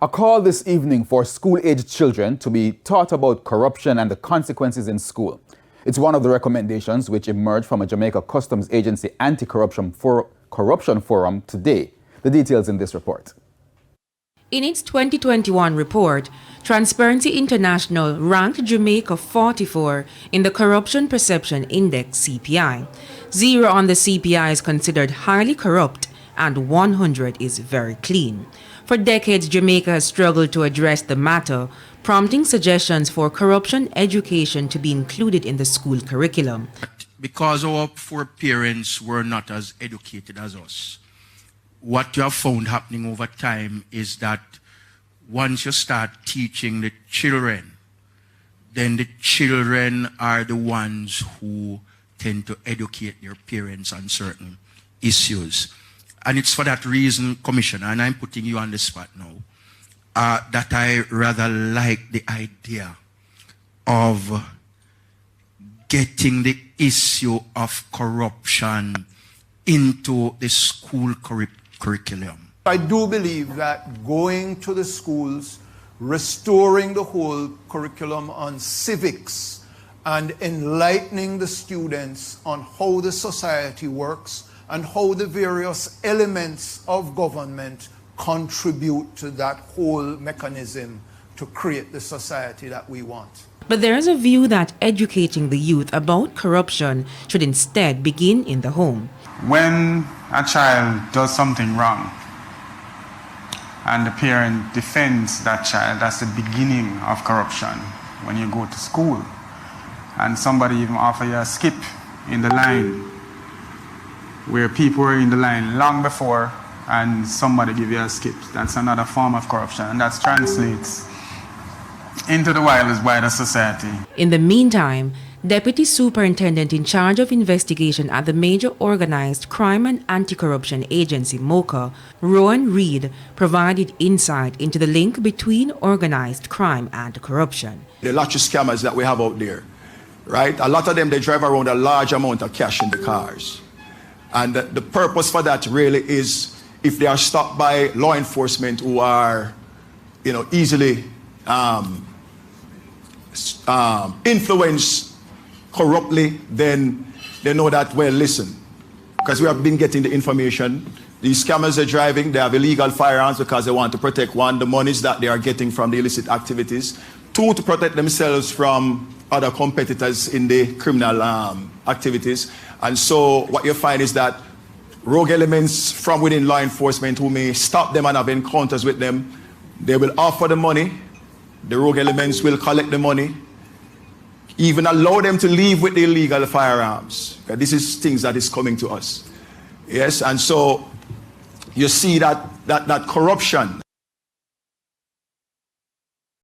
A call this evening for school-aged children to be taught about corruption and the consequences in school. It's one of the recommendations which emerged from a Jamaica Customs Agency anti-corruption forum today. The details in this report. In its 2021 report, Transparency International ranked Jamaica 44 in the Corruption Perception Index (CPI). 0 on the CPI is considered highly corrupt and 100 is very clean. For decades, Jamaica has struggled to address the matter, prompting suggestions for corruption education to be included in the school curriculum. Because our foreparents were not as educated as us, what you have found happening over time is that once you start teaching the children, then the children are the ones who tend to educate their parents on certain issues. And it's for that reason, Commissioner, and I'm putting you on the spot now, that I rather like the idea of getting the issue of corruption into the school curriculum. I do believe that going to the schools, restoring the whole curriculum on civics and enlightening the students on how the society works and how the various elements of government contribute to that whole mechanism to create the society that we want. But there is a view that educating the youth about corruption should instead begin in the home. When a child does something wrong and the parent defends that child, that's the beginning of corruption. When you go to school and somebody even offer you a skip in the line where people were in the line long before and somebody give you a skip, that's another form of corruption, and that translates into the wider society. In the meantime, Deputy Superintendent in charge of investigation at the Major Organized Crime and Anti-Corruption Agency, MOCA, Rowan Reed, provided insight into the link between organized crime and corruption. The lot of scammers that we have out there, right? A lot of them, they drive around a large amount of cash in the cars. And the purpose for that really is if they are stopped by law enforcement who are, easily influenced corruptly, then they know that, well, listen, because we have been getting the information. These scammers are driving, they have illegal firearms because they want to protect, one, the monies that they are getting from the illicit activities, two, to protect themselves from other competitors in the criminal activities. And so what you find is that rogue elements from within law enforcement who may stop them and have encounters with them, they will offer the money, the rogue elements will collect the money, even allow them to leave with the illegal firearms. This is things that is coming to us. Yes, and so you see that corruption